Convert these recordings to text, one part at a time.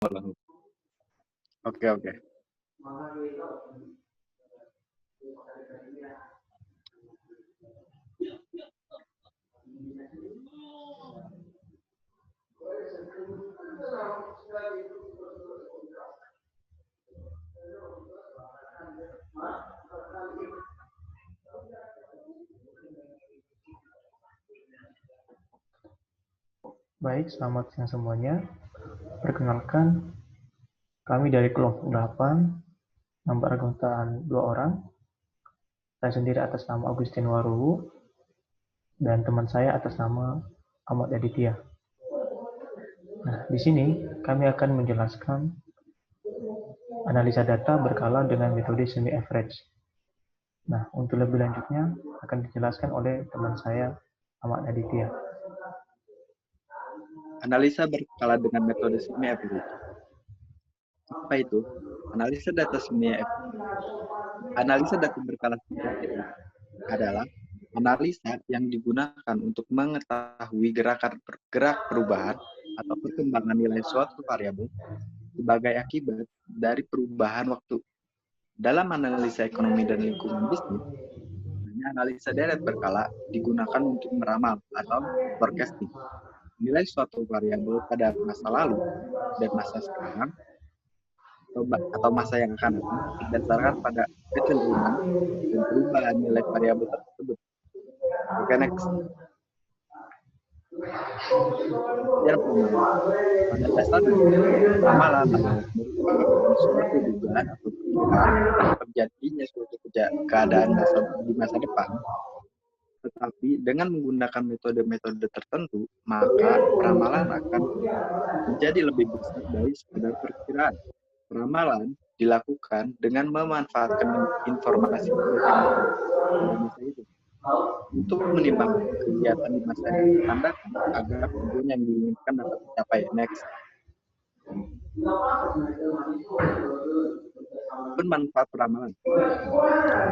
Oke, oke. Baik, selamat siang semuanya. Perkenalkan, kami dari kelompok 8, nomor anggotaan 2 orang. Saya sendiri atas nama Agustin Waruwu, dan teman saya atas nama Ahmad Aditya. Nah, di sini kami akan menjelaskan analisa data berkala dengan metode semi-average. Nah, untuk lebih lanjutnya akan dijelaskan oleh teman saya, Ahmad Aditya. Analisa berkala dengan metode semi-average. Apa itu? Analisa data Analisa data berkala semi-average adalah analisa yang digunakan untuk mengetahui gerak perubahan atau perkembangan nilai suatu variabel sebagai akibat dari perubahan waktu. Dalam analisa ekonomi dan lingkungan bisnis, analisa deret berkala digunakan untuk meramal atau forecasting nilai suatu variabel pada masa lalu dan masa sekarang atau masa yang akan datang berdasarkan pada kecenderungan dan perubahan nilai variabel tersebut. Oke, next. Pengertian peramalan. Pada dasarnya, peramalan adalah merupakan suatu dugaan atau perkiraan terjadinya suatu keadaan di masa depan. Tetapi dengan menggunakan metode-metode tertentu, maka peramalan akan menjadi lebih besar dari sekadar perkiraan. Peramalan dilakukan dengan memanfaatkan informasi pada masa itu untuk menimbang kegiatan di masa yang akan datang agar tujuan yang diinginkan dapat tercapai. Next. Manfaat peramalan.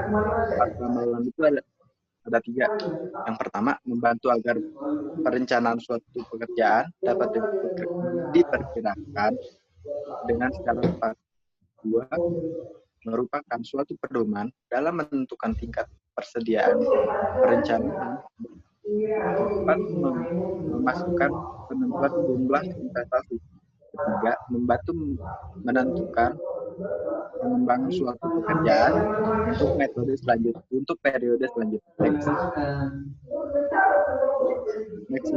Manfaat peramalan itu ada 3. Yang pertama, membantu agar perencanaan suatu pekerjaan dapat diperkirakan dengan secara tepat. 2, merupakan suatu pedoman dalam menentukan tingkat persediaan perencanaan. 4, memasukkan penentuan jumlah investasi. 3, membantu menentukan pengembangan suatu pekerjaan untuk periode selanjutnya. Next.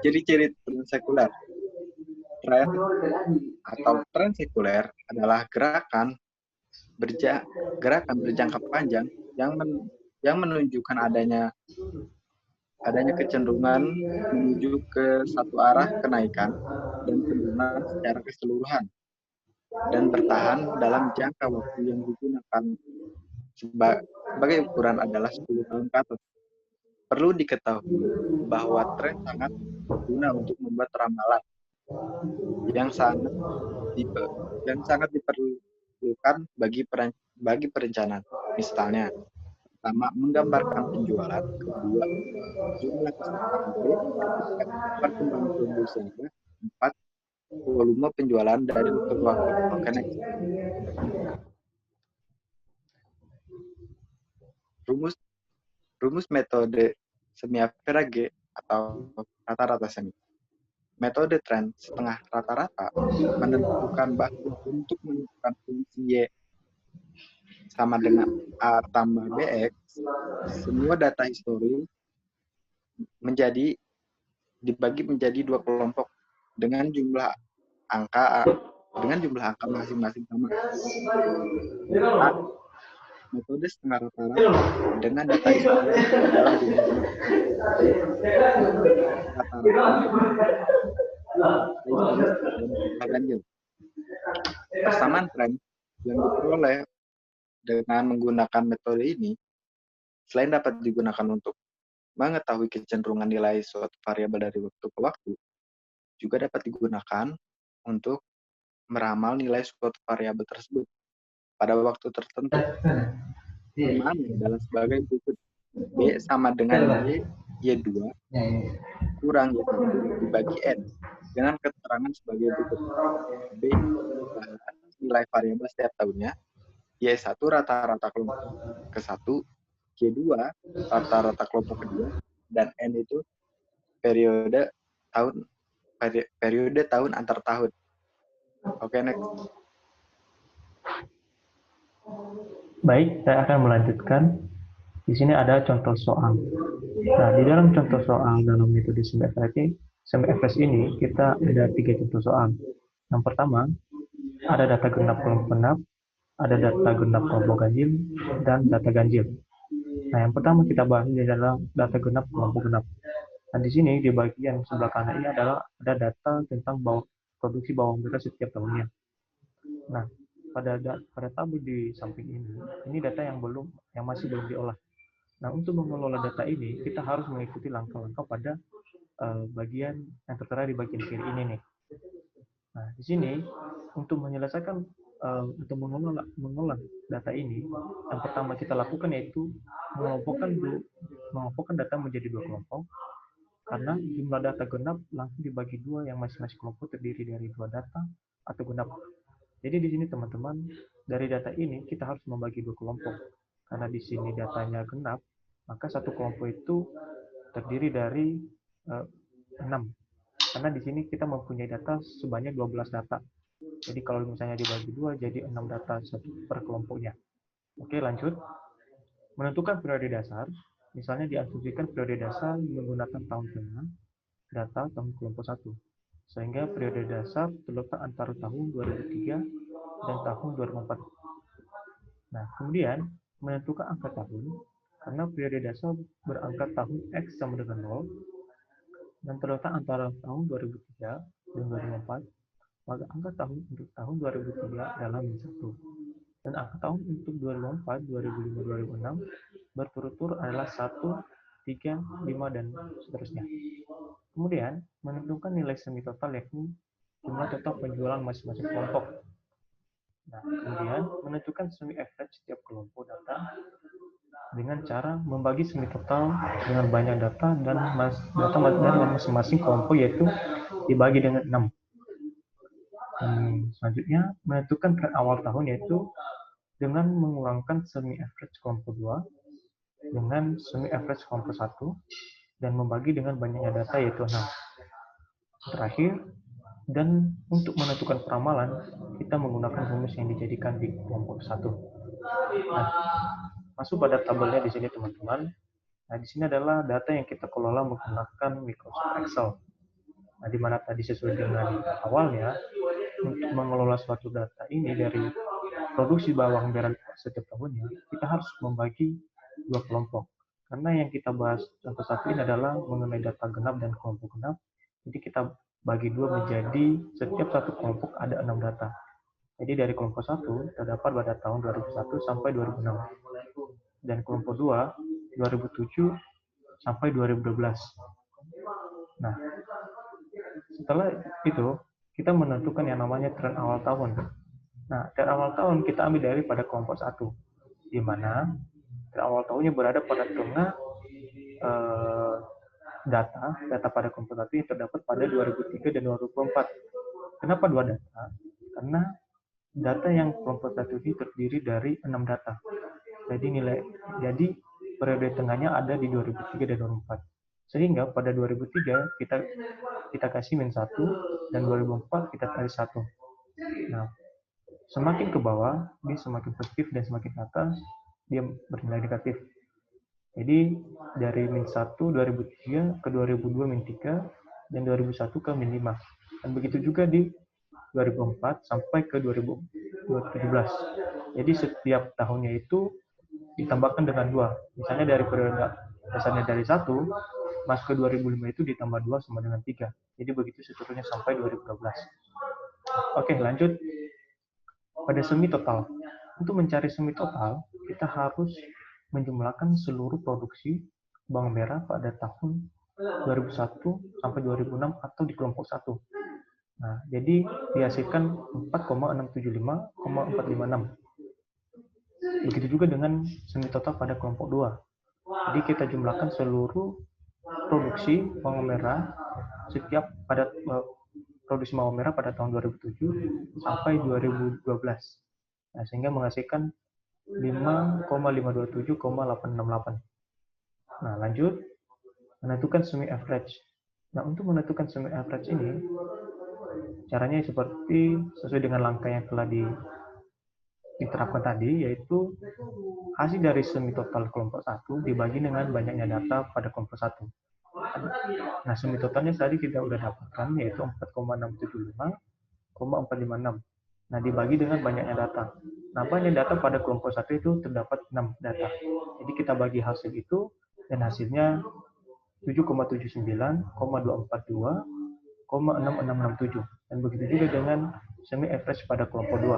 Ciri-ciri tren sekuler. Tren sekuler adalah gerakan berjangka panjang yang menunjukkan adanya kecenderungan menuju ke satu arah kenaikan dan penurunan secara keseluruhan dan bertahan dalam jangka waktu yang digunakan sebagai ukuran adalah 10 tahun ke atas. Perlu diketahui bahwa tren sangat berguna untuk membuat ramalan yang sangat diperlukan bagi perencanaan. Misalnya, pertama, menggambarkan penjualan. Kedua, jumlah peserta pabrik. Ketiga, perkembangan produksi. 4, volume penjualan dari waktu ke waktu. Oke, next. Rumus metode semi-average atau rata-rata semi. Metode tren setengah rata-rata menentukan bahwa untuk menentukan fungsi Y sama dengan A tambah BX, semua data histori dibagi menjadi 2 kelompok dengan jumlah angka masing-masing sama. A, metode setengah rata-rata dengan data histori dalam jumlah rata-rata. Persamaan tren yang diperoleh dengan menggunakan metode ini, selain dapat digunakan untuk mengetahui kecenderungan nilai suatu variabel dari waktu ke waktu, juga dapat digunakan untuk meramal nilai suatu variabel tersebut pada waktu tertentu. Persamaan adalah sebagai berikut. B sama dengan Y Y2 kurang Y1 dibagi N dengan keterangan sebagai berikut. B adalah nilai variabel setiap tahunnya, Y1 rata-rata kelompok ke-1, Y2 rata-rata kelompok kedua, dan N itu periode tahun antar tahun. Oke, next. Baik, saya akan melanjutkan. Di sini ada contoh soal. Nah, di dalam contoh soal dalam metode SEM-IFRS ini, kita ada 3 contoh soal. Yang pertama, ada data genap kelompok genap, ada data genap kelompok ganjil, dan data ganjil. Nah, yang pertama kita bahas adalah data genap kelompok genap. Nah, di sini di bagian sebelah kanan ini adalah ada data tentang produksi bawang merah setiap tahunnya. Nah, pada tabel di samping ini data yang masih belum diolah. Nah, untuk mengelola data ini, kita harus mengikuti langkah-langkah pada bagian yang tertera di bagian kiri ini nih. Nah, di sini untuk menyelesaikan untuk mengolah data ini, yang pertama kita lakukan yaitu mengelompokkan data menjadi 2 kelompok, karena jumlah data genap langsung dibagi 2 yang masing-masing kelompok terdiri dari 2 data atau genap. Jadi di sini teman-teman, dari data ini kita harus membagi 2 kelompok. Karena di sini datanya genap, maka satu kelompok itu terdiri dari 6. Karena di sini kita mempunyai data sebanyak 12 data. Jadi kalau misalnya dibagi 2, jadi 6 data per kelompoknya. Oke, lanjut. Menentukan periode dasar, misalnya diasumsikan periode dasar menggunakan tahun tengah, data tahun kelompok 1. Sehingga periode dasar terletak antara tahun 2003 dan tahun 2004. Nah, kemudian menentukan angka tahun, karena periode dasar berangka tahun X sama dengan 0, dan terletak antara tahun 2003 dan 2004, maka angka tahun untuk tahun 2003 adalah -1. Dan angka tahun untuk 2004, 2005, 2006 berturut-turut adalah 1, 3, 5, dan seterusnya. Kemudian, menentukan nilai semi total yakni jumlah total penjualan masing-masing kelompok. Nah, kemudian menentukan semi average setiap kelompok data dengan cara membagi semi total dengan banyak data dan data dari masing-masing kelompok, yaitu dibagi dengan 6. Selanjutnya, menentukan tren awal tahun yaitu dengan mengurangkan semi average kelompok 2 dengan semi average kelompok 1 dan membagi dengan banyaknya data yaitu 6. Terakhir, dan untuk menentukan peramalan, kita menggunakan rumus yang dijadikan di kelompok 1. Nah, masuk pada tabelnya di sini teman-teman. Nah, di sini adalah data yang kita kelola menggunakan Microsoft Excel. Nah, di mana tadi sesuai dengan awalnya, untuk mengelola suatu data ini dari produksi bawang merah setiap tahunnya, kita harus membagi 2 kelompok. Karena yang kita bahas contoh satu ini adalah mengenai data genap dan kelompok genap. Jadi kita bagi 2 menjadi setiap satu kelompok ada 6 data. Jadi dari kelompok 1 terdapat pada tahun 2001 sampai 2006. Dan kelompok 2, 2007 sampai 2012. Nah, setelah itu kita menentukan yang namanya tren awal tahun. Nah, tren awal tahun kita ambil dari pada kelompok 1, di mana tren awal tahunnya berada pada tengah data pada kelompok 1 yang terdapat pada 2003 dan 2004. Kenapa 2 data? Karena data yang kelompok 1 ini terdiri dari 6 data. Jadi periode tengahnya ada di 2003 dan 2004. Sehingga pada 2003 kita kasih -1 dan 2004 kita kasih 1. Nah, semakin ke bawah dia semakin positif dan semakin ke atas dia bernilai negatif. Jadi dari -1 2003 ke 2002 -3 dan 2001 ke -5. Dan begitu juga di 2004 sampai ke 2017. Jadi setiap tahunnya itu ditambahkan dengan 2. Misalnya dari periode dasarnya dari 1 masuk ke 2005 itu ditambah 2 sama dengan 3. Jadi begitu seterusnya sampai 2012. Oke, lanjut. Pada semi total. Untuk mencari semi total, kita harus menjumlahkan seluruh produksi bawang merah pada tahun 2001 sampai 2006 atau di kelompok 1. Nah, jadi dihasilkan 4,675,456. Begitu juga dengan semi total pada kelompok 2. Jadi kita jumlahkan seluruh produksi bawang merah produksi bawang merah pada tahun 2007 sampai 2012. Nah, sehingga menghasilkan 5,527,868. Nah, lanjut menentukan semi average. Nah, untuk menentukan semi average ini caranya seperti sesuai dengan langkah yang telah diterapkan tadi, yaitu hasil dari semi total kelompok 1 dibagi dengan banyaknya data pada kelompok 1. Nah, semi totalnya tadi kita sudah dapatkan, yaitu 4,675,456. Nah, dibagi dengan banyaknya data. Nah, banyak data pada kelompok 1 itu terdapat 6 data. Jadi kita bagi hasil itu, dan hasilnya 7,79,242,6667. Dan begitu juga dengan semi average pada kelompok 2.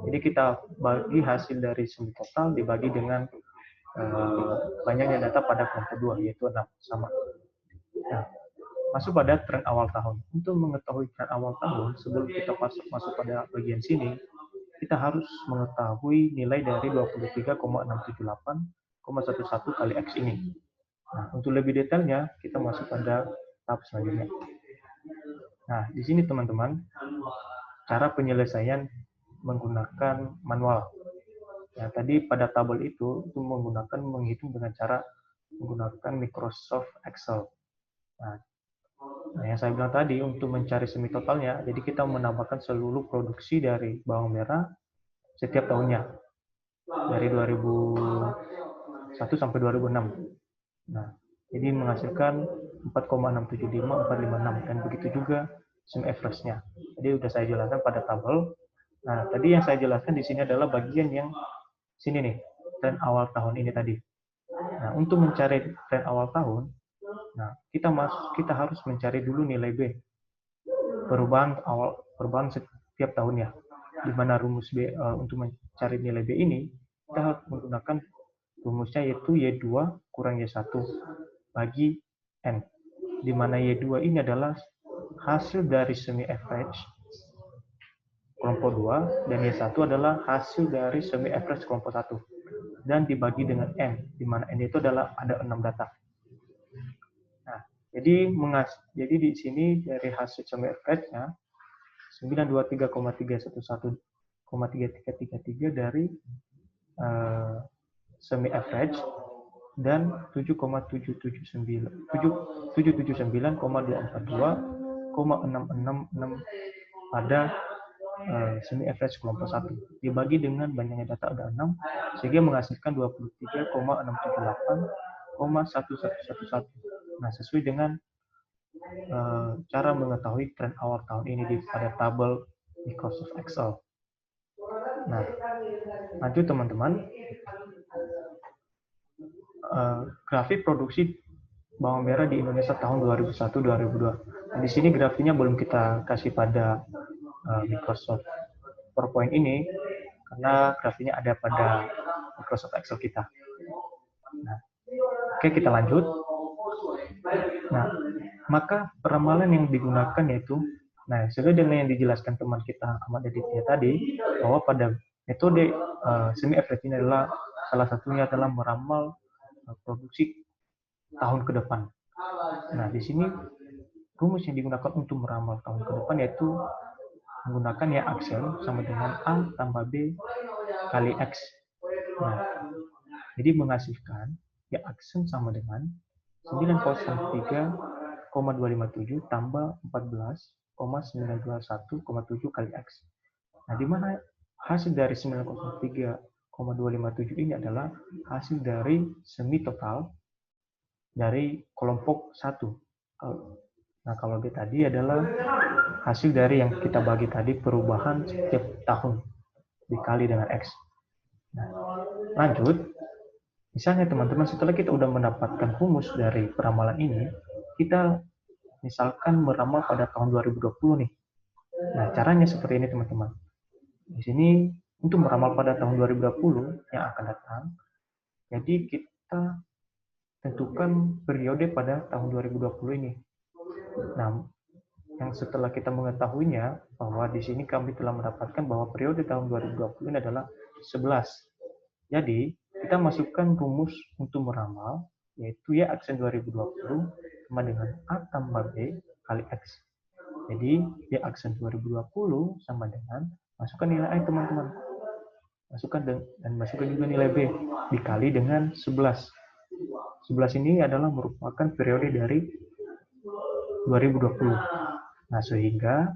Jadi kita bagi hasil dari semi total dibagi dengan banyaknya data pada kelompok 2, yaitu 6, sama. Nah, masuk pada tren awal tahun. Untuk mengetahui tren awal tahun, sebelum kita masuk pada bagian sini, kita harus mengetahui nilai dari 23,678,11 kali X ini. Nah, untuk lebih detailnya, kita masuk pada tahap selanjutnya. Nah, di sini teman-teman, cara penyelesaian menggunakan manual. Nah, tadi pada tabel itu menghitung dengan cara menggunakan Microsoft Excel. Nah, yang saya bilang tadi, untuk mencari semi totalnya, jadi kita menambahkan seluruh produksi dari bawang merah setiap tahunnya, dari 2001 sampai 2006. Nah, jadi menghasilkan 4,675,456, dan begitu juga semi average-nya. Jadi sudah saya jelaskan pada tabel. Nah, tadi yang saya jelaskan di sini adalah bagian yang sini nih, tren awal tahun ini tadi. Nah, untuk mencari tren awal tahun, nah kita harus mencari dulu nilai B, perubahan setiap tahunnya. Di mana rumus B untuk mencari nilai B ini, kita harus menggunakan rumusnya, yaitu Y2 kurang Y1 bagi N. Di mana Y2 ini adalah hasil dari semi average kelompok 2, dan Y1 adalah hasil dari semi average kelompok 1. Dan dibagi dengan N, di mana N itu adalah ada 6 data. Nah, jadi di sini dari hasil semi average-nya 923,311,3333 dari semi average, dan 779,242,666 pada semi average kelompok 1 dibagi dengan banyaknya data ada 6, sehingga menghasilkan 23,678,1111. Nah, sesuai dengan cara mengetahui tren awal tahun ini pada tabel Microsoft Excel. Nah, lanjut teman-teman. Grafik produksi bawang merah di Indonesia tahun 2001-2002. Nah, di sini grafiknya belum kita kasih pada Microsoft PowerPoint ini, karena grafiknya ada pada Microsoft Excel kita. Nah, oke, kita lanjut. Nah, maka peramalan yang digunakan yaitu, nah, sesuai dengan yang dijelaskan teman kita Ahmad Aditya tadi, bahwa pada metode semi average ini adalah salah satunya adalah meramal produksi tahun ke depan. Nah, di sini rumus yang digunakan untuk meramal tahun ke depan yaitu menggunakan ya aksen sama dengan A tambah B kali X. Nah, jadi menghasilkan ya aksen sama dengan 903,257 tambah 14,921,7 kali X. Nah, di mana hasil dari 903,257 ini adalah hasil dari semi total dari kelompok 1. Nah, kalau B tadi adalah hasil dari yang kita bagi tadi, perubahan setiap tahun dikali dengan X. Nah, lanjut. Misalnya teman-teman, setelah kita sudah mendapatkan rumus dari peramalan ini, kita misalkan meramal pada tahun 2020 nih. Nah, caranya seperti ini teman-teman. Di sini untuk meramal pada tahun 2020 yang akan datang, jadi kita tentukan periode pada tahun 2020 ini. Nah, yang setelah kita mengetahuinya, bahwa di sini kami telah mendapatkan bahwa periode tahun 2020 ini adalah 11. Jadi, kita masukkan rumus untuk meramal yaitu Y aksen 2020 sama dengan A tambah B kali X. Jadi Y aksen 2020 sama dengan, masukkan nilai A teman-teman. Masukkan juga nilai B dikali dengan 11. 11 ini adalah merupakan periode dari 2020. Nah, sehingga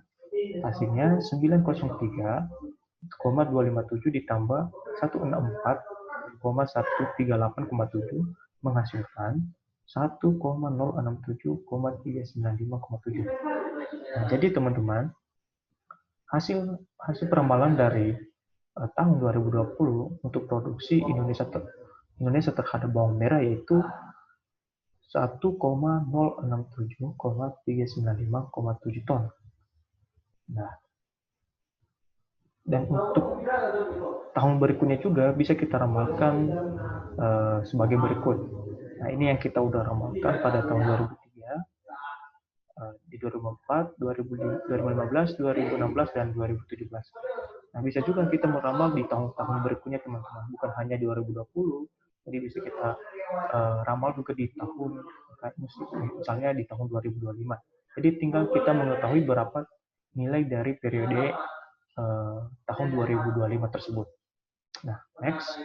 hasilnya 903,257 ditambah 164,138,7 menghasilkan 1,067,395,7. Nah, jadi teman-teman, hasil peramalan dari tahun 2020 untuk produksi Indonesia terhadap bawang merah yaitu 1,067,395,7 ton. Nah, dan untuk tahun berikutnya juga bisa kita ramalkan sebagai berikut. Nah, ini yang kita udah ramalkan pada tahun 2003, di 2004, 2015, 2016, dan 2017. Nah, bisa juga kita meramal di tahun-tahun berikutnya, teman-teman. Bukan hanya di 2020, jadi bisa kita ramal juga di tahun, misalnya di tahun 2025. Jadi tinggal kita mengetahui berapa nilai dari periode tahun 2025 tersebut. Nah, next.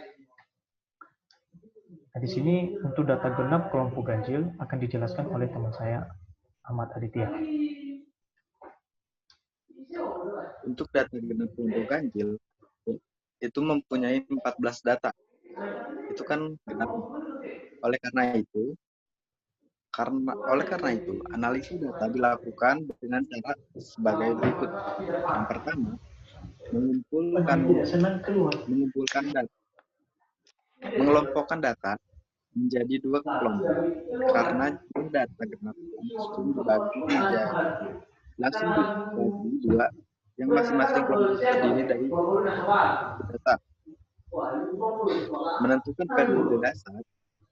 Nah, di sini untuk data genap kelompok ganjil akan dijelaskan oleh teman saya, Ahmad Aditya. Untuk data genap kelompok ganjil itu mempunyai 14 data. Itu kan genap. Oleh karena itu, analisis data dilakukan dengan cara sebagai berikut. Yang pertama, mengelompokkan data menjadi dua kelompok karena jumlah data genap langsung dibagi dua, yang masing-masing kelompok terdiri dari data. Menentukan periode dasar,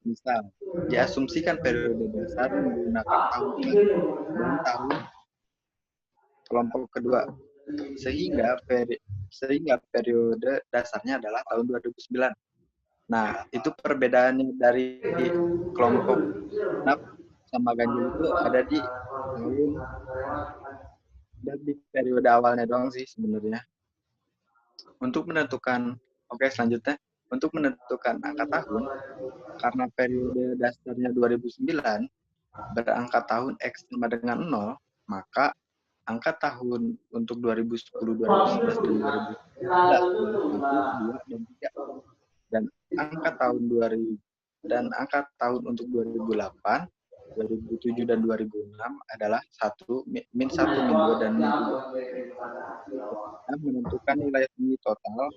misal diasumsikan periode dasar menggunakan tahun dan tahun kelompok kedua, sehingga periode dasarnya adalah tahun 2009. Nah, itu perbedaannya dari kelompok genap sama ganjil itu ada di tahun dan di periode awalnya doang sih sebenarnya. Selanjutnya, untuk menentukan angka tahun, karena periode dasarnya 2009, berangka tahun X sama dengan 0, maka angka tahun untuk 2010, 2011, dan 2011, 1, 2, dan 3. Dan angka tahun untuk 2008, 2007, dan 2006 adalah 1, min 1, min 2, dan min 3. Menentukan nilai semi total,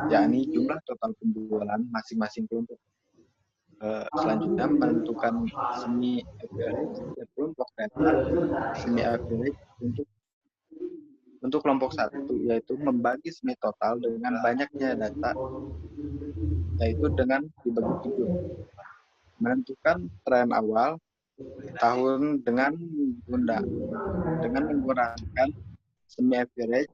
yakni jumlah total penjualan masing-masing kelompok. Selanjutnya, menentukan semi average setiap kelompok data. Semi average untuk kelompok 1, yaitu membagi semi total dengan banyaknya data, yaitu dengan dibagi 7. Menentukan tren awal tahun dengan menggunakan semi average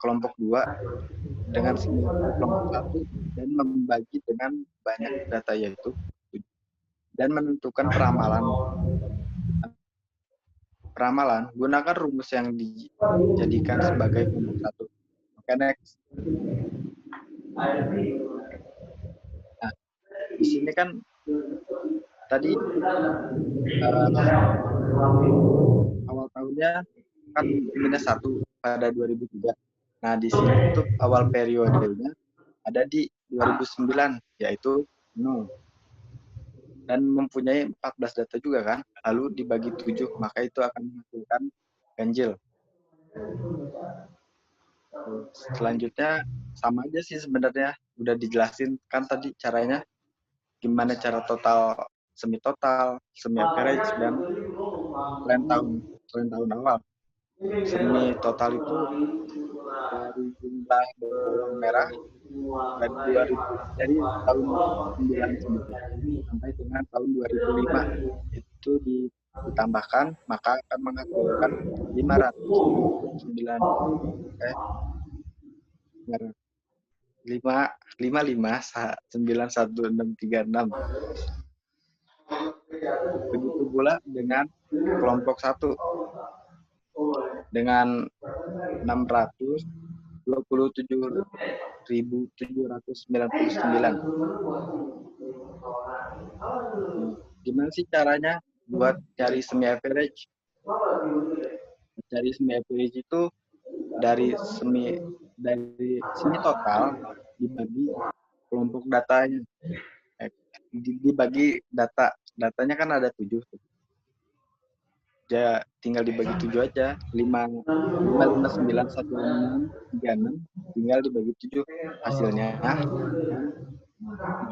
kelompok 2 dengan semi average kelompok 1 dan membagi dengan banyak data, yaitu 7. Dan menentukan peramalan gunakan rumus yang dijadikan sebagai kelompok 1. Oke, next. Nah, di sini kan tadi awal tahunnya kan minus 1 pada 2003. Nah, di sini untuk awal periodenya ada di 2009, yaitu 0. Dan mempunyai 14 data juga kan, lalu dibagi 7, maka itu akan menghasilkan ganjil. Selanjutnya sama aja sih sebenarnya, udah dijelasin kan tadi caranya, gimana cara total, semi average, dan tren tahun awal. Semi total itu dari jumlah bawang merah dari tahun 1999 sampai dengan tahun 2005 itu ditambahkan, maka akan menghasilkan 55,91636. Begitu pula dengan kelompok 1 dengan 627.799. Gimana sih caranya buat cari semi average? Cari semi average itu dari semi total dibagi kelompok datanya. Dibagi datanya kan ada 7. Ya tinggal dibagi 7 aja. 5591636 tinggal dibagi 7, hasilnya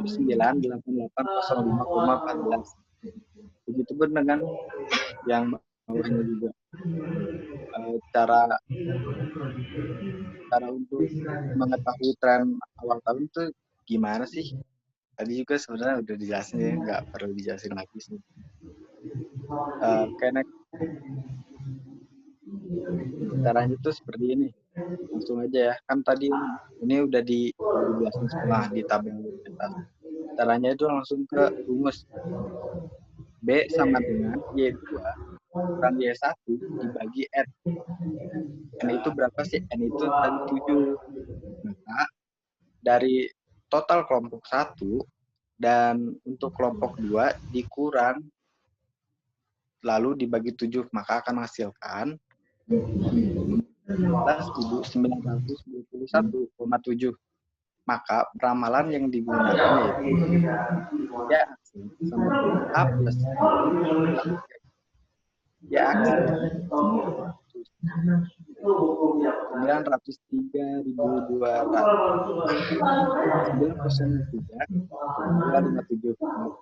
798805,14. Begitu pun dengan yang bawahnya juga. Cara untuk mengetahui tren awal tahun itu gimana sih? Tadi juga sebenarnya udah dijelasin ya, nggak perlu dijelasin lagi sih. Caranya itu seperti ini. Langsung aja ya. Kan tadi ini udah dijelasin setengah di tabel atas. Caranya itu langsung ke rumus. B sama dengan Y2 kurang Y1 dibagi N. N itu berapa sih? N itu tadi 7. Maka dari total kelompok 1 dan untuk kelompok 2 dikurang lalu dibagi 7, maka akan menghasilkan 14.921,7. Maka ramalan yang digunakan yaitu ya sama A plus ya 903.200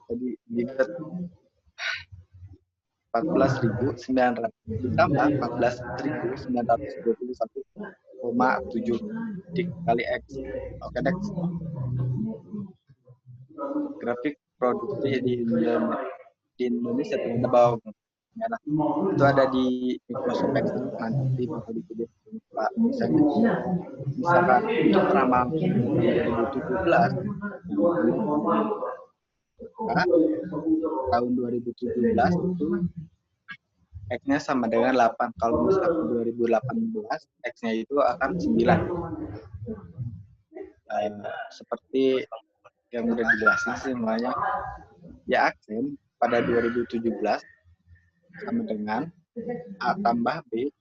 tadi dibuat 14.900 ditambah 14.921,7 dikali X. Oke, next. Grafik produksi di Indonesia ternyata bawah merah. Itu ada di Microsoft Excel, nanti bakal dipilih Pak misalnya. Misalkan untuk ramalan 2017 tahun 2017 itu X-nya sama dengan 8. Kalau misalkan 2018 X-nya itu akan 9. Seperti yang udah dijelasin semuanya, ya aksen pada 2017 sama dengan A tambah B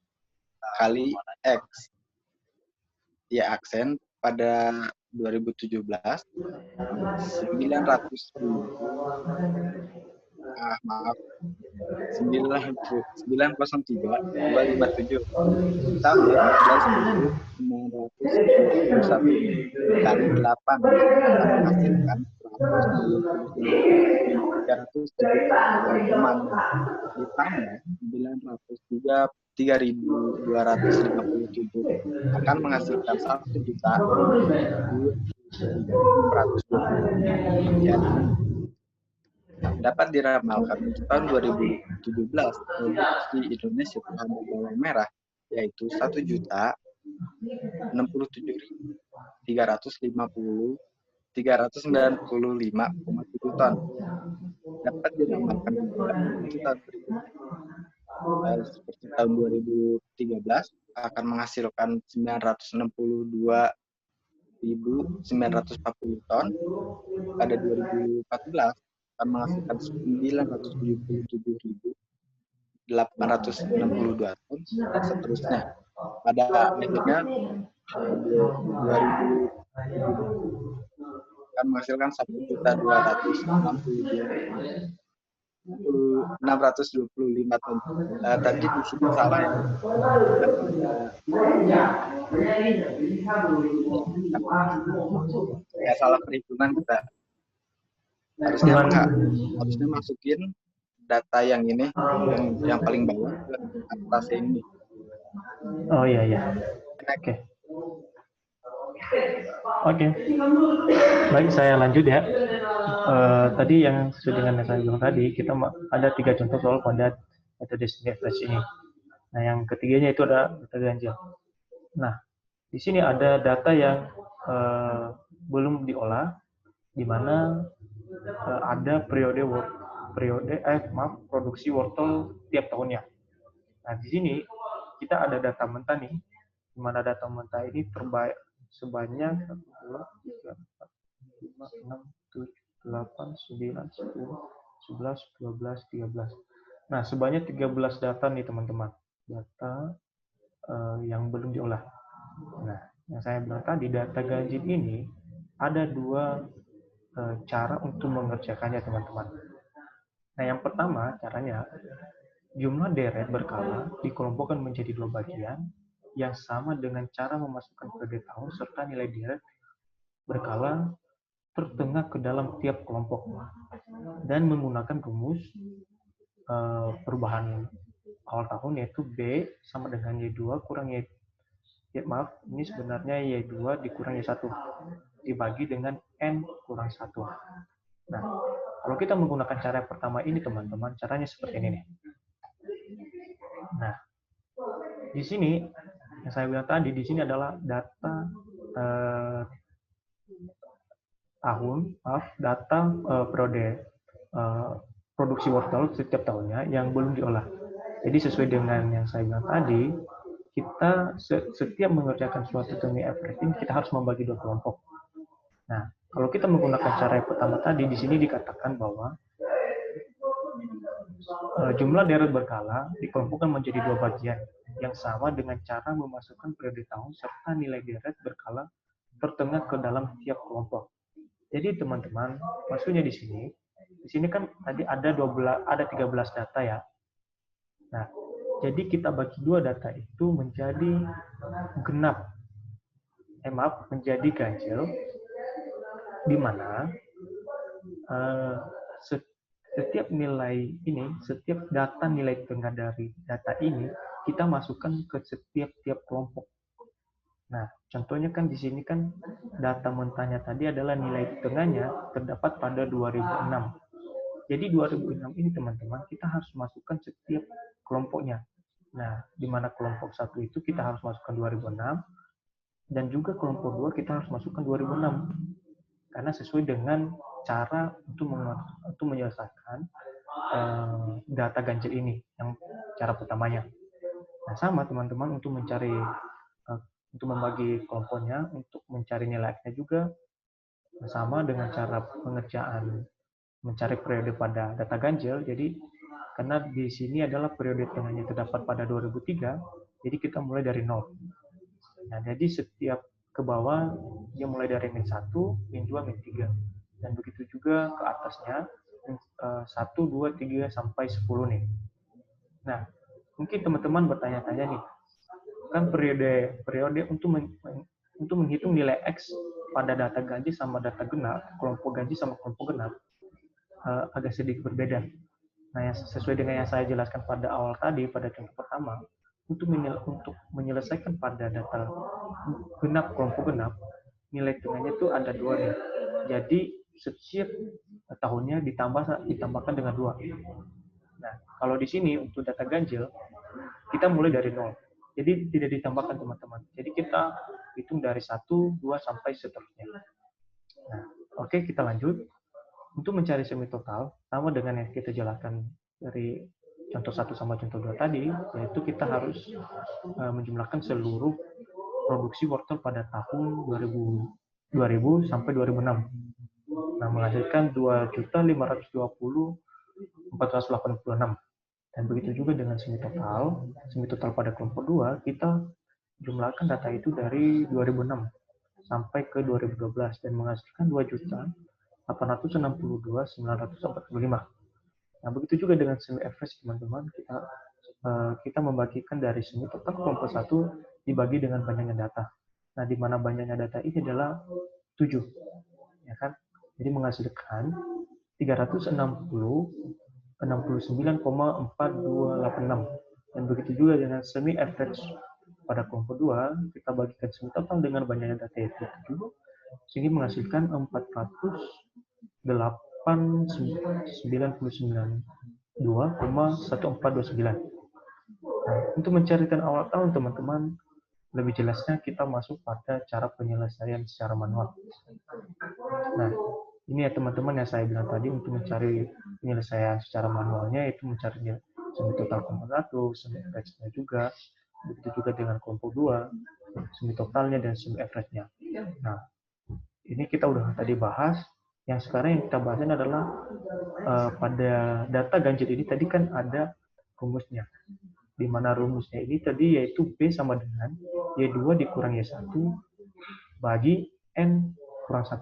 kali X. Ya aksen pada 2017 903.257 tambah 14.921 kali 8 menghasilkan 370,6 ditambah 3.257 akan menghasilkan 1.420. Dapat diramalkan untuk tahun 2017 produksi Indonesia terhadap bawang merah yaitu 1.395,7 ton. Dapat diramalkan juga untuk tahun berikutnya seperti tahun 2013 akan menghasilkan 962.940 ton. Pada 2014 akan menghasilkan 977.862 ton dan seterusnya. Pada akhirnya 2017 akan menghasilkan 1.262.625 ton. Tadi di sini salah ya. Ya salah perhitungan kita. Harusnya masukin data yang ini yang paling bawah ke atas ini. Oh iya. Oke. Baik, saya lanjut ya. Tadi yang sesuai dengan yang saya bilang tadi, kita ada 3 contoh soal pada metode semi average ini. Nah, yang ketiganya itu ada data ganjil. Nah, di sini ada data yang belum diolah, di mana ada periode produksi wortel tiap tahunnya. Nah, di sini kita ada data mentah nih, di mana data mentah ini terbaik sebanyak 1, 2, 3, 4, 5, 6, 7, 8, 9, 10, 11, 12, 13. Nah, sebanyak 13 data nih teman-teman. Data yang belum diolah. Nah, yang saya bilang tadi, data ganjil ini ada dua cara untuk mengerjakannya teman-teman. Nah, yang pertama caranya, jumlah deret berkala dikelompokkan menjadi dua bagian yang sama dengan cara memasukkan periode tahun serta nilai deret berkala tertengah ke dalam tiap kelompok dan menggunakan rumus perubahan awal tahun, yaitu B sama dengan Y2 kurang Y. Maaf, ini sebenarnya Y2 dikurang Y1 dibagi dengan N kurang 1. Nah, kalau kita menggunakan cara yang pertama ini teman-teman, caranya seperti ini nih. Nah, di sini yang saya bilang tadi, di sini adalah data periode produksi wortel setiap tahunnya yang belum diolah. Jadi sesuai dengan yang saya bilang tadi, kita setiap mengerjakan suatu demi everything, kita harus membagi dua kelompok. Nah, kalau kita menggunakan cara yang pertama tadi, di sini dikatakan bahwa jumlah deret berkala dikelompokkan menjadi dua bagian yang sama dengan cara memasukkan periode tahun serta nilai deret berkala tertengah ke dalam tiap kelompok. Jadi teman-teman, maksudnya di sini kan tadi ada 13 data ya. Nah, jadi kita bagi dua data itu menjadi genap. Menjadi ganjil, di mana setiap nilai ini, setiap data nilai tengah dari data ini kita masukkan ke setiap kelompok. Nah, contohnya kan di sini kan data mentahnya tadi adalah nilai tengahnya terdapat pada 2006. Jadi 2006 ini teman-teman kita harus masukkan setiap kelompoknya. Nah, di mana kelompok 1 itu kita harus masukkan 2006 dan juga kelompok 2 kita harus masukkan 2006. Karena sesuai dengan cara untuk menyelesaikan data ganjil ini, yang cara pertamanya. Nah, sama teman-teman untuk membagi kelompoknya, untuk mencari nilai X-nya juga sama dengan cara pengerjaan mencari periode pada data ganjil. Jadi karena di sini adalah periode tengahnya terdapat pada 2003, jadi kita mulai dari 0. Nah, jadi setiap ke bawah dia mulai dari min 1, min 2, min 3. Dan begitu juga ke atasnya 1, 2, 3 sampai 10 nih. Nah, mungkin teman-teman bertanya-tanya nih, kan periode untuk menghitung nilai X pada data ganjil sama data genap, kelompok ganjil sama kelompok genap agak sedikit berbeda. Nah, sesuai dengan yang saya jelaskan pada awal tadi, pada contoh pertama, untuk menyelesaikan pada data genap, kelompok genap, nilai tengahnya itu ada 2 nih. Jadi setiap tahunnya ditambahkan dengan 2. Nah, kalau di sini untuk data ganjil, kita mulai dari 0. Jadi tidak ditambahkan teman-teman. Jadi kita hitung dari 1, 2, sampai seterusnya. Nah, oke, kita lanjut. Untuk mencari semi total, sama dengan yang kita jelaskan dari contoh 1 sama contoh 2 tadi, yaitu kita harus menjumlahkan seluruh produksi wortel pada tahun 2000 sampai 2006. Nah, menghasilkan 2.520.486. Dan begitu juga dengan semi total pada kelompok 2, kita jumlahkan data itu dari 2006 sampai ke 2012 dan menghasilkan 2.862.945. Nah, begitu juga dengan semi average teman-teman, kita membagikan dari semi total kelompok 1 dibagi dengan banyaknya data. Nah, di mana banyaknya data ini adalah 7. Ya kan? Jadi menghasilkan 369,4286. Dan begitu juga dengan semi average pada kelompok 2, kita bagikan semi total dengan banyaknya data yaitu 7, sehingga menghasilkan 498.992,1429. Nah, untuk mencarikan awal tahun teman-teman, lebih jelasnya kita masuk pada cara penyelesaian secara manual. Nah, Ini ya teman-teman yang saya bilang tadi, untuk mencari penyelesaian secara manualnya itu mencari semi total kelompok 1, semi average-nya juga, begitu juga dengan kelompok 2, semi totalnya dan semi average-nya. Nah, ini kita udah tadi bahas. Yang sekarang yang kita bahasin adalah pada data ganjil ini tadi kan ada rumusnya. Di mana rumusnya ini tadi yaitu B sama dengan Y2 dikurang Y1 bagi N kurang 1.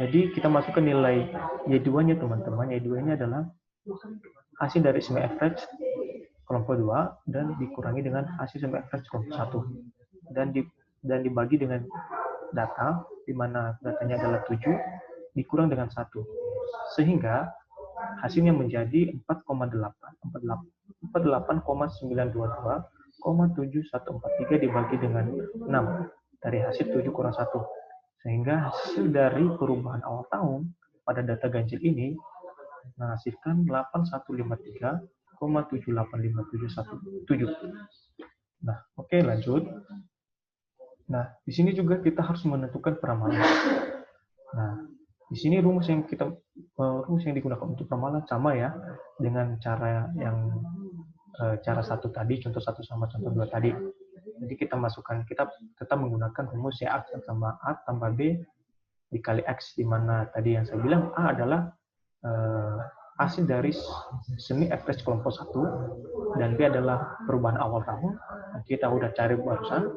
Jadi kita masukkan nilai Y2-nya teman-teman. Y2-nya adalah hasil dari semi average kelompok 2 dan dikurangi dengan hasil semi average kelompok 1. Dan dibagi dengan data, di mana datanya adalah 7, dikurang dengan 1. Sehingga hasilnya menjadi 48,922,7143 dibagi dengan 6 dari hasil 7 kurang 1. Sehingga hasil dari perubahan awal tahun pada data ganjil ini menghasilkan 8153,785717. Nah, oke, lanjut. Nah, di sini juga kita harus menentukan peramalan. Nah, di sini rumus yang digunakan untuk peramalan sama ya dengan cara yang cara satu tadi, contoh 1 sama contoh 2 tadi. Jadi kita tetap menggunakan rumus ya, A sama A tambah B dikali X, di mana tadi yang saya bilang A adalah hasil dari semi average kelompok 1 dan B adalah perubahan awal tahun. Kita udah cari barusan,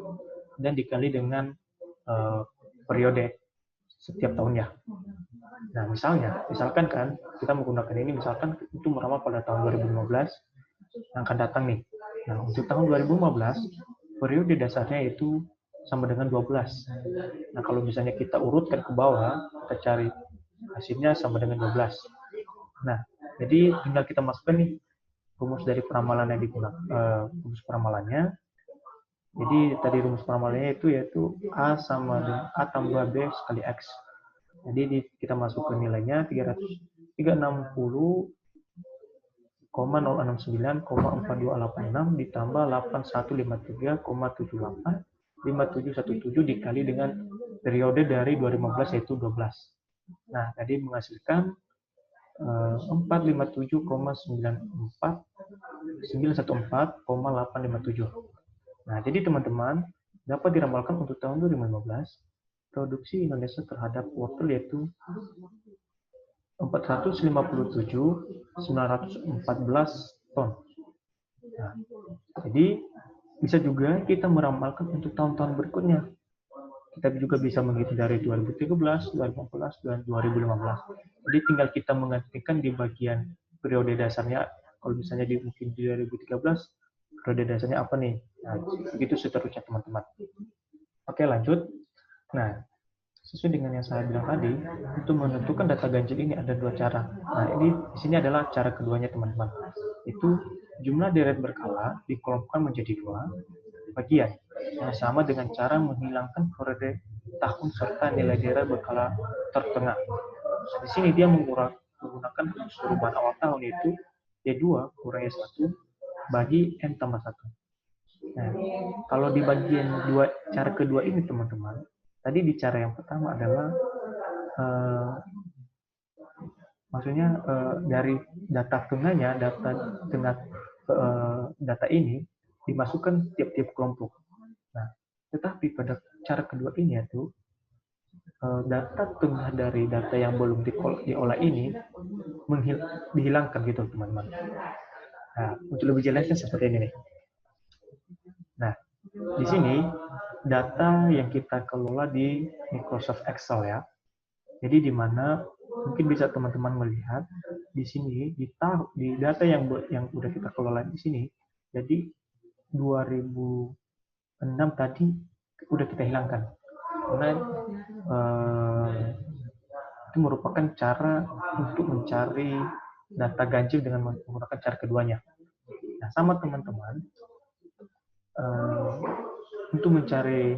dan dikali dengan periode setiap tahunnya. Nah, misalkan kan kita menggunakan ini, misalkan itu meramal pada tahun 2015 yang akan datang nih. Nah, untuk tahun 2015 periode dasarnya itu sama dengan 12. Nah, kalau misalnya kita urutkan ke bawah, kita cari hasilnya sama dengan 12. Nah, jadi tinggal kita masukkan nih rumus dari peramalan yang digunakan, rumus peramalannya. Jadi tadi rumus peramalannya itu yaitu A sama dengan A tambah B sekali X. Jadi kita masukkan nilainya 360,069,4286 ditambah 8153,785717 dikali dengan periode dari 2015 yaitu 12. Nah, tadi menghasilkan 457,914,857. Nah, jadi teman-teman, dapat diramalkan untuk tahun 2015, produksi Indonesia terhadap wortel yaitu 457.914 ton. Nah, jadi bisa juga kita meramalkan untuk tahun-tahun berikutnya. Kita juga bisa menghitung dari 2013, 2014, dan 2015. Jadi tinggal kita menggantikan di bagian periode dasarnya. Kalau misalnya mungkin di 2013, periode dasarnya apa nih? Nah, begitu seterusnya teman-teman. Oke, lanjut. Nah, sesuai dengan yang saya bilang tadi, untuk menentukan data ganjil ini ada 2 cara. Nah, ini di sini adalah cara keduanya teman-teman. Itu jumlah deret berkala dikelompokkan menjadi 2 bagian yang sama dengan cara menghilangkan periode tahun serta nilai deret berkala tertengah. Di sini dia menggunakan perubahan awal tahun yaitu Y2 kurang Y1 bagi N tambah 1. Nah, kalau di bagian cara kedua ini teman-teman, tadi di cara yang pertama adalah maksudnya dari data tengahnya, data ini dimasukkan tiap-tiap kelompok. Nah, tetapi pada cara kedua ini yaitu data tengah dari data yang belum diolah ini dihilangkan gitu teman-teman. Nah, untuk lebih jelasnya seperti ini nih. Nah, di sini data yang kita kelola di Microsoft Excel ya. Jadi di mana mungkin bisa teman-teman melihat di sini di data yang udah kita kelola di sini. Jadi 2006 tadi udah kita hilangkan karena itu merupakan cara untuk mencari data ganjil dengan menggunakan cara keduanya. Nah, sama teman-teman, untuk mencari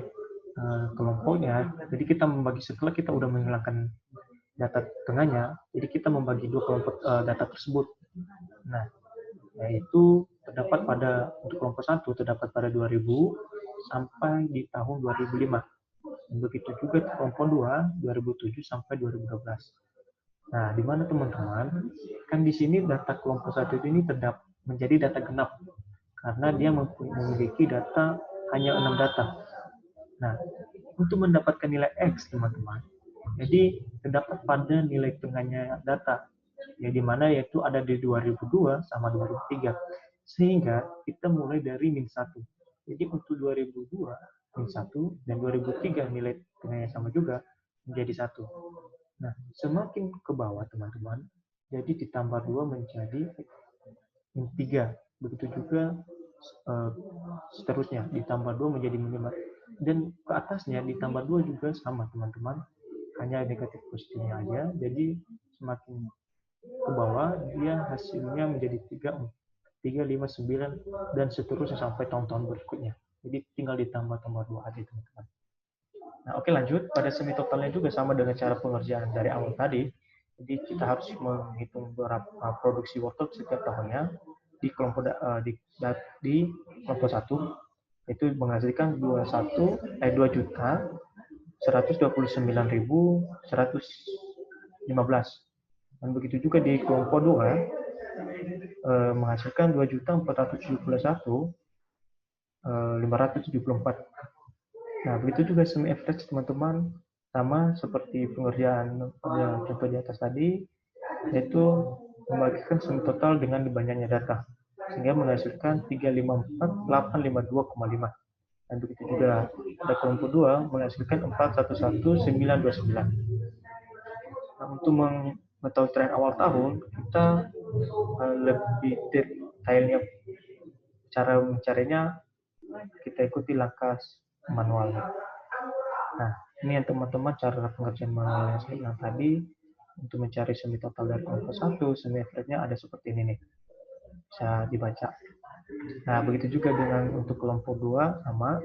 kelompoknya, jadi kita membagi setelah kita udah menghilangkan data tengahnya, jadi kita membagi 2 kelompok data tersebut. Nah, yaitu terdapat untuk kelompok 1 terdapat pada 2000 sampai di tahun 2005. Dan begitu juga kelompok 2, 2007 sampai 2012. Nah, di mana teman-teman? Kan di sini data kelompok 1 ini menjadi data genap karena dia memiliki data hanya 6 data. Nah, untuk mendapatkan nilai X, teman-teman, jadi terdapat pada nilai tengahnya data, ya di mana yaitu ada di 2002 sama 2003. Sehingga kita mulai dari min 1. Jadi untuk 2002 min 1 dan 2003 nilai tengahnya sama juga menjadi 1. Nah, semakin ke bawah teman-teman, jadi ditambah 2 menjadi min 3. Begitu juga seterusnya, ditambah 2 menjadi min 5. Dan ke atasnya ditambah 2 juga sama teman-teman, hanya negatif positifnya aja. Jadi semakin ke bawah dia hasilnya menjadi 3, 5, 9 dan seterusnya sampai tahun-tahun berikutnya. Jadi tinggal ditambah-tambah 2 aja teman-teman. Nah, oke, lanjut. Pada semi totalnya juga sama dengan cara pengerjaan dari awal tadi. Jadi kita harus menghitung berapa produksi wortel setiap tahunnya di kelompok di kelompok 1 itu menghasilkan 2.129.115. Dan begitu juga di kelompok 2 menghasilkan 2.471.574. Nah, begitu juga semi average teman-teman, sama seperti pengerjaan contoh di atas tadi, yaitu membagikan semi total dengan banyaknya data, sehingga menghasilkan 354.852,5. Dan begitu juga pada kelompok 2 menghasilkan 411.929. Nah, untuk mengetahui tren awal tahun, kita lebih detailnya cara mencarinya, kita ikuti langkah manualnya. Nah, ini yang teman-teman cara pengerjaan manual yang tadi untuk mencari semi total dari kelompok 1, semi average-nya ada seperti ini nih. Bisa dibaca. Nah, begitu juga dengan untuk kelompok 2 sama.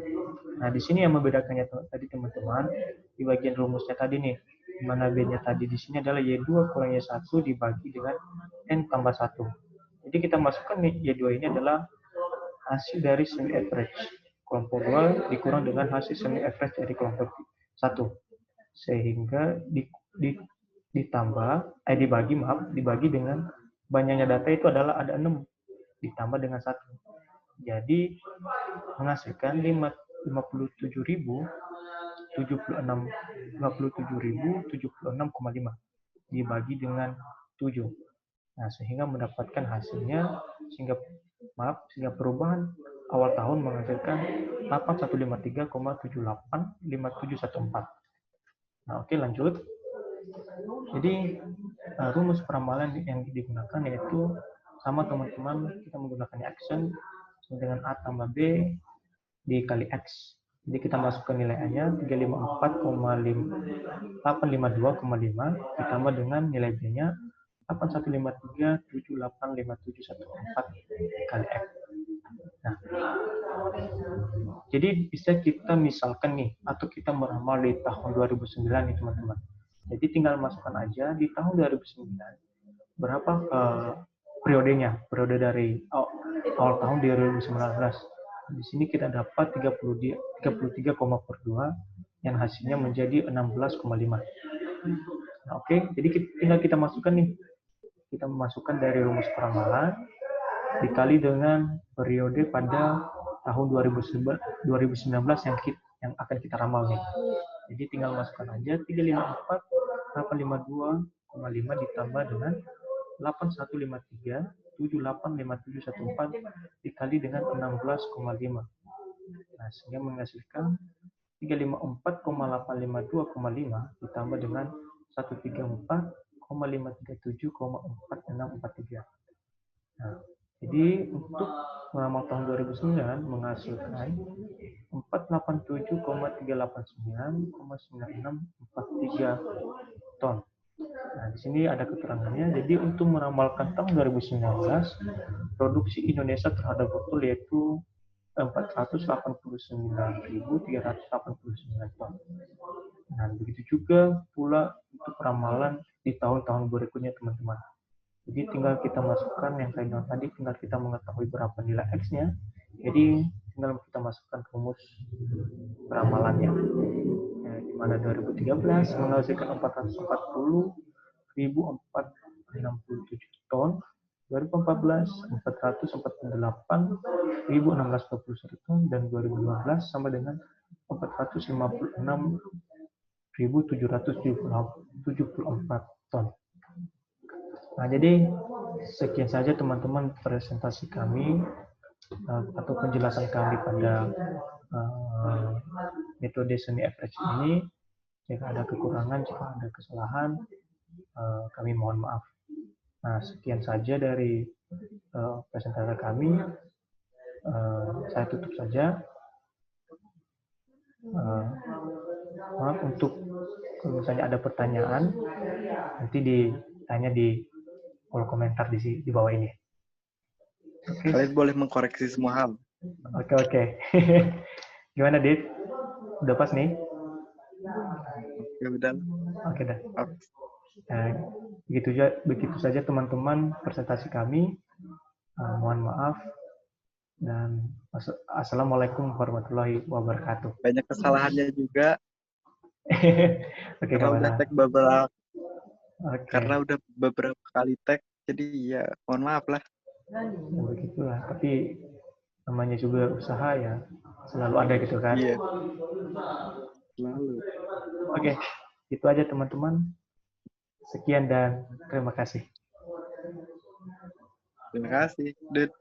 Nah, di sini yang membedakannya tadi teman-teman di bagian rumusnya tadi nih. Di mana B-nya tadi di sini adalah Y2 kurang Y1 dibagi dengan N tambah 1. Jadi kita masukkan nih Y2 ini adalah hasil dari semi average kelompok 2 dikurang dengan hasil semi average dari kelompok 1, sehingga dibagi dengan banyaknya data itu adalah ada 6 ditambah dengan 1, jadi menghasilkan 57.076,5 dibagi dengan 7. Nah, sehingga mendapatkan hasilnya sehingga perubahan awal tahun menghasilkan 8153,785714. Nah, oke, lanjut. Jadi rumus peramalan yang digunakan yaitu sama teman-teman, kita menggunakan action dengan A tambah B dikali X. Jadi kita masukkan nilai A-nya 354,852,5 ditambah dengan nilai B-nya 8153785714 dikali X. Nah, jadi bisa kita misalkan nih, atau kita meramal di tahun 2009 nih teman-teman. Jadi tinggal masukkan aja di tahun 2009 berapa periode dari awal tahun 2019. Di sini kita dapat 33,2 yang hasilnya menjadi 16,5. Nah, oke, jadi tinggal kita masukkan nih. Kita memasukkan dari rumus peramalan dikali dengan periode pada tahun 2019 yang akan kita ramal nih. Jadi tinggal masukkan aja 354,852,5 ditambah dengan 8153,785714 dikali dengan 16,5. Nah, sehingga menghasilkan 354,852,5 ditambah dengan 134,537,4643. Nah, jadi untuk meramal tahun 2009 menghasilkan 487,389,9643 ton. Nah, di sini ada keterangannya. Jadi untuk meramalkan tahun 2019, produksi Indonesia terhadap wortel yaitu 489.389 ton. Nah, begitu juga pula untuk ramalan di tahun-tahun berikutnya, teman-teman. Jadi tinggal kita masukkan yang saya bilang tadi, tinggal kita mengetahui berapa nilai X-nya. Jadi tinggal kita masukkan rumus ramalannya. Di mana 2013 menghasilkan 440 ton, 2014 448.621 ton, dan 2015 sama dengan 456.774 ton. Nah, jadi sekian saja teman-teman presentasi kami atau penjelasan kami pada metode seni average ini. Jika ada kekurangan, jika ada kesalahan, kami mohon maaf. Nah, sekian saja dari presentasi kami. Saya tutup saja. Maaf untuk kalau misalnya ada pertanyaan, nanti ditanya di kolom komentar di bawah ini. Okay. Kalian boleh mengkoreksi semua hal. Oke. Gimana, Dit? Udah pas nih? Ya udah. Oke dah. Begitu saja teman-teman presentasi kami. Mohon maaf dan assalamualaikum warahmatullahi wabarakatuh. Banyak kesalahannya juga. Oke, karena udah tag beberapa. Karena udah beberapa kali tag, jadi ya mohon maaf lah. Begitulah. Tapi namanya juga usaha ya, selalu ada gitu kan. Iya. Selalu. Oke, itu aja teman-teman. Sekian dan terima kasih. Terima kasih, Dut.